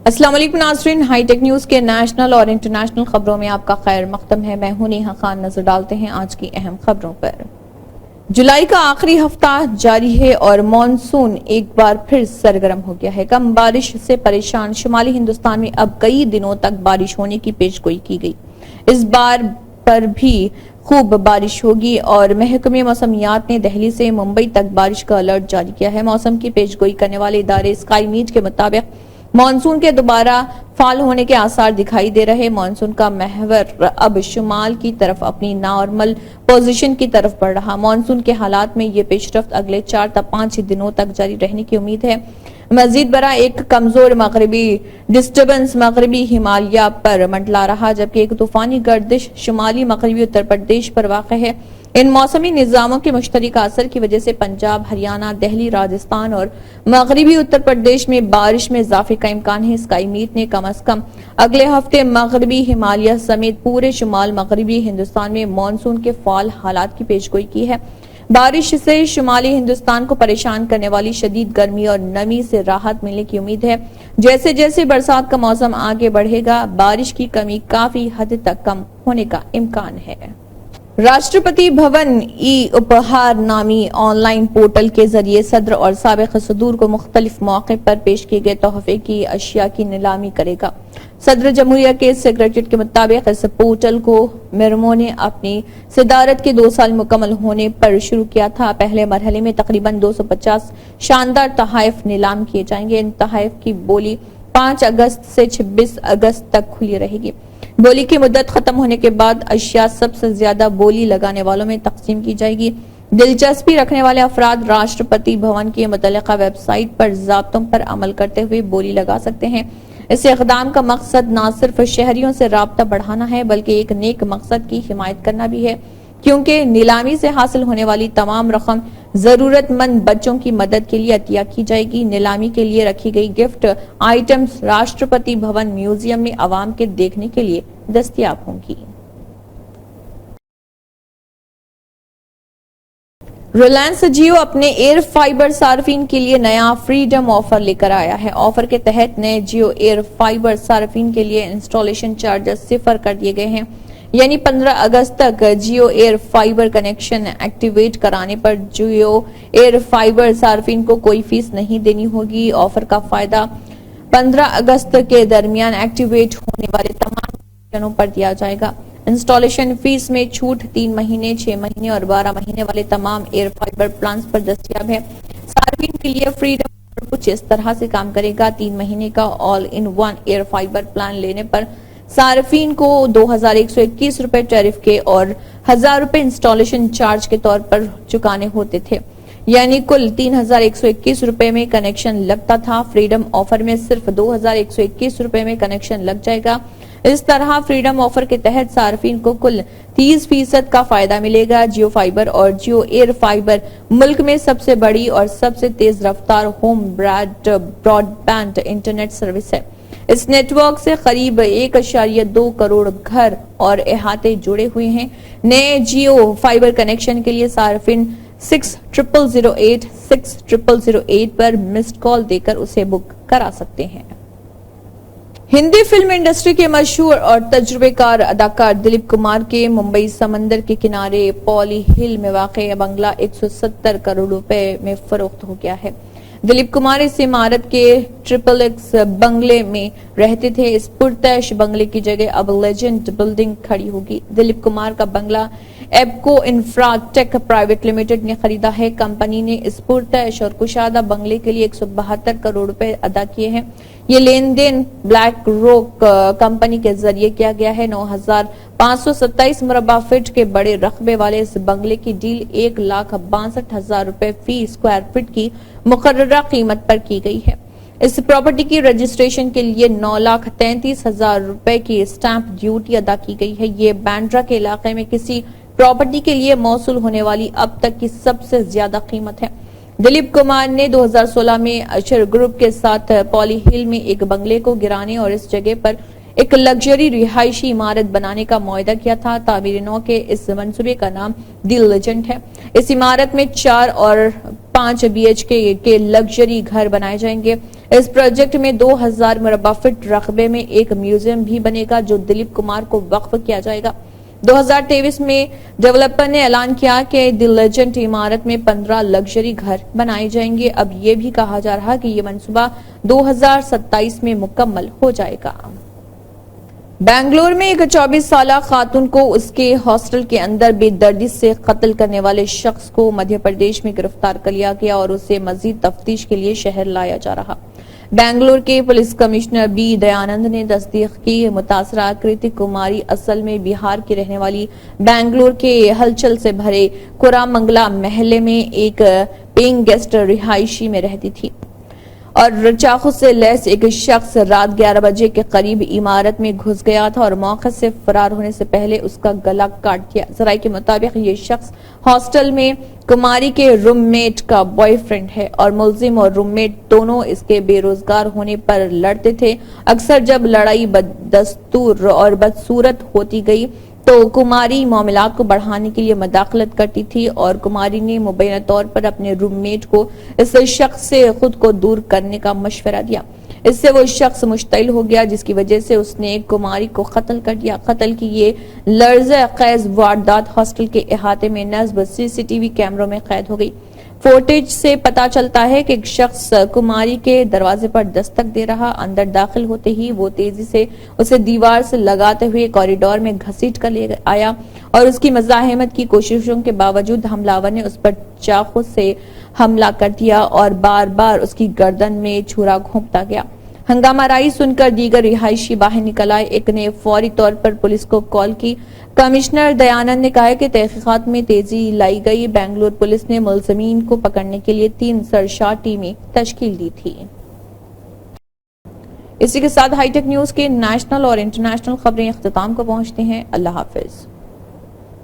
السلام علیکم ناظرین، ہائی ٹیک نیوز کے نیشنل اور انٹرنیشنل خبروں میں آپ کا خیر مقدم ہے۔ میں ہوں نیہا خان۔ نظر ڈالتے ہیں آج کی اہم خبروں پر۔ جولائی کا آخری ہفتہ جاری ہے اور مانسون ایک بار پھر سرگرم ہو گیا ہے۔ کم بارش سے پریشان شمالی ہندوستان میں اب کئی دنوں تک بارش ہونے کی پیشگوئی کی گئی۔ اس بار پر بھی خوب بارش ہوگی اور محکمہ موسمیات نے دہلی سے ممبئی تک بارش کا الرٹ جاری کیا ہے۔ موسم کی پیشگوئی کرنے والے ادارے اسکائی میٹ کے مطابق مانسون کے دوبارہ فعال ہونے کے آثار دکھائی دے رہے۔ مانسون کا محور اب شمال کی طرف اپنی نارمل پوزیشن کی طرف بڑھ رہا۔ مانسون کے حالات میں یہ پیش رفت اگلے 4 تا 5 دنوں تک جاری رہنے کی امید ہے۔ مزید برآں ایک کمزور مغربی ڈسٹربنس مغربی ہمالیہ پر منڈلا رہا، جبکہ ایک طوفانی گردش شمالی مغربی اتر پردیش پر واقع ہے۔ ان موسمی نظاموں کے مشترکہ اثر کی وجہ سے پنجاب، ہریانہ، دہلی، راجستھان اور مغربی اتر پردیش میں بارش میں اضافے کا امکان ہے۔ اسکائی میٹ نے کم از کم اگلے ہفتے مغربی ہمالیہ سمیت پورے شمال مغربی ہندوستان میں مانسون کے فعال حالات کی پیشگوئی کی ہے۔ بارش سے شمالی ہندوستان کو پریشان کرنے والی شدید گرمی اور نمی سے راحت ملنے کی امید ہے۔ جیسے جیسے برسات کا موسم آگے بڑھے گا، بارش کی کمی کافی حد تک کم ہونے کا امکان ہے۔ راشٹرپتی بھون ای اپہار نامی آن لائن پورٹل کے ذریعے صدر اور سابق صدور کو مختلف مواقع پر پیش کیے گئے تحفے کی اشیاء کی نیلامی کرے گا۔ صدر جمہوریہ کے سیکریٹریٹ کے مطابق اس پورٹل کو مرمو نے اپنی صدارت کے 2 سال مکمل ہونے پر شروع کیا تھا۔ پہلے مرحلے میں تقریباً 250 شاندار تحائف نیلام کیے جائیں گے۔ ان تحائف کی بولی 5 اگست سے 26 اگست تک کھلی رہے گی۔ بولی کی مدت ختم ہونے کے بعد اشیاء سب سے زیادہ بولی لگانے والوں میں تقسیم کی جائے گی۔ دلچسپی رکھنے والے افراد راشٹرپتی بھون کی متعلقہ ویب سائٹ پر ضابطوں پر عمل کرتے ہوئے بولی لگا سکتے ہیں۔ اس اقدام کا مقصد نہ صرف شہریوں سے رابطہ بڑھانا ہے بلکہ ایک نیک مقصد کی حمایت کرنا بھی ہے، کیونکہ نیلامی سے حاصل ہونے والی تمام رقم ضرورت مند بچوں کی مدد کے لیے عطیہ کی جائے گی۔ نیلامی کے لیے رکھی گئی gift items Rashtrapati Bhavan museum میں عوام کے دیکھنے کے لیے دستیاب ہوں گی۔ ریلائنس جیو اپنے ایئر فائبر صارفین کے لیے نیا فریڈم آفر لے کر آیا ہے۔ آفر کے تحت نئے جیو ایئر فائبر صارفین کے لیے انسٹالیشن چارجز 0 کر دیے گئے ہیں، یعنی 15 اگست تک Jio air fiber connection activate کرانے پر جیو ایئر فائبر صارفین کو کوئی فیس نہیں دینی ہوگی۔ آفر کا فائدہ 15 اگست کے درمیان ایکٹیویٹ ہونے والے تمام کنیکشنوں پر دیا جائے گا۔ انسٹالیشن فیس میں چھوٹ 3 مہینے، 6 مہینے اور 12 مہینے والے تمام ایئر فائبر پلانز پر دستیاب ہے۔ صارفین کے لیے فریڈم آفر کچھ اس طرح سے کام کرے گا۔ 3 مہینے کا all in one air fiber plan لینے پر صارفین کو 2121 روپے ٹیرف کے اور 1000 روپے انسٹالیشن چارج کے طور پر چکانے ہوتے تھے، یعنی کل 3121 روپے میں کنیکشن لگتا تھا۔ فریڈم آفر میں صرف 2121 روپے میں کنیکشن لگ جائے گا۔ اس طرح فریڈم آفر کے تحت صارفین کو کل 30% کا فائدہ ملے گا۔ جیو فائبر اور جیو ایئر فائبر ملک میں سب سے بڑی اور سب سے تیز رفتار home broadband internet service ہے۔ اس نیٹ ورک سے قریب 1.2 کروڑ گھر اور احاطے جڑے ہوئے ہیں۔ نئے جیو فائبر کنیکشن کے لیے صارفین 6008 پر مسڈ کال دے کر اسے بک کرا سکتے ہیں۔ ہندی فلم انڈسٹری کے مشہور اور تجربے کار اداکار دلیپ کمار کے ممبئی سمندر کے کنارے پولی ہل میں واقع بنگلہ 170 کروڑ روپے میں فروخت ہو گیا ہے۔ دلیپ کمار اس عمارت کے XXX بنگلے میں رہتے تھے۔ اس پرتعیش بنگلے کی جگہ اب لیجنڈ بلڈنگ کھڑی ہوگی۔ دلیپ کمار کا بنگلہ ایبکو انفرا ٹیک پرائیویٹ لمیٹڈ نے خریدا ہے۔ کمپنی نے اس پرتعیش اور کشادہ بنگلے کے لیے 172 کروڑ روپے ادا کیے ہیں۔ یہ لین دین بلیک روک کمپنی کے ذریعے کیا گیا ہے۔ 9527 مربع فٹ کے بڑے رقبے والے اس بنگلے کی ڈیل 1,62,000 روپے فی اسکوائر فٹ کی مقررہ قیمت پر کی گئی ہے۔ اس پراپرٹی کی رجسٹریشن کے لیے 9,33,000 روپے کی اسٹامپ ڈیوٹی ادا کی گئی ہے۔ یہ بینڈرا کے علاقے میں کسی پراپرٹی کے لیے موصول ہونے والی اب تک کی سب سے زیادہ قیمت ہے۔ دلیپ کمار نے 2016 میں اشر گروپ کے ساتھ پولی ہل میں ایک بنگلے کو گرانے اور اس جگہ پر ایک لگژری رہائشی عمارت بنانے کا معاہدہ کیا تھا۔ تعمیر نو کے اس منصوبے کا نام دی لیجنڈ ہے۔ اس عمارت میں 4 اور 5 BHK کے لگژری گھر بنائے جائیں گے۔ اس پروجیکٹ میں 2000 مربع فٹ رقبے میں ایک میوزیم بھی بنے گا جو دلیپ کمار کو وقف کیا جائے گا۔ 2023 میں ڈیولپر نے اعلان کیا کہ دی لیجنڈ عمارت میں 15 لگژری گھر بنائے جائیں گے۔ اب یہ بھی کہا جا رہا کہ یہ منصوبہ 2027 میں مکمل ہو جائے گا۔ بنگلور میں ایک 24 سالہ خاتون کو اس کے ہاسٹل کے اندر بے دردی سے قتل کرنے والے شخص کو مدھیہ پردیش میں گرفتار کر لیا گیا اور اسے مزید تفتیش کے لیے شہر لایا جا رہا۔ بنگلور کے پولیس کمشنر بی دیانند نے تصدیق کی متاثرہ کرتی کماری اصل میں بہار کی رہنے والی بنگلور کے ہلچل سے بھرے کورامنگلا محلے میں ایک پینگ گیسٹ رہائشی میں رہتی تھی اور چاقو سے لیس ایک شخص رات 11 بجے کے قریب عمارت میں گھس گیا تھا اور موقع سے فرار ہونے سے پہلے اس کا گلا کاٹ دیا۔ ذرائع کے مطابق یہ شخص ہاسٹل میں کماری کے روم میٹ کا بوائے فرینڈ ہے اور ملزم اور روم میٹ دونوں اس کے بے روزگار ہونے پر لڑتے تھے۔ اکثر جب لڑائی بددستور اور بدصورت ہوتی گئی تو کماری معاملات کو بڑھانے کے لیے مداخلت کرتی تھی اور کماری نے مبینہ طور پر اپنے روم میٹ کو اس شخص سے خود کو دور کرنے کا مشورہ دیا۔ اس سے وہ شخص مشتعل ہو گیا جس کی وجہ سے اس نے کماری کو قتل کر دیا۔ قتل کی یہ لرزہ خیز واردات ہاسٹل کے احاطے میں نصب CCTV کیمروں میں قید ہو گئی۔ فوٹیج سے پتا چلتا ہے کہ ایک شخص کماری کے دروازے پر دستک دے رہا، اندر داخل ہوتے ہی وہ تیزی سے اسے دیوار سے لگاتے ہوئے کوریڈور میں گھسیٹ کر لے آیا اور اس کی مزاحمت کی کوششوں کے باوجود حملہ آور نے اس پر چاقو سے حملہ کر دیا اور بار بار اس کی گردن میں چھرا گھونپتا گیا۔ ہنگامہ رائی سن کر دیگر رہائشی باہر نکل آئے۔ ایک نے فوری طور پر پولیس کو کال کی۔ کمشنر دیانند نے کہا کہ تحقیقات میں تیزی لائی گئی۔ بنگلور پولیس نے ملزمین کو پکڑنے کے لیے 3 سرشار ٹیمیں تشکیل دی تھی۔ اسی کے ساتھ ہائی ٹیک نیوز کے نیشنل اور انٹرنیشنل خبریں اختتام کو پہنچتے ہیں۔ اللہ حافظ۔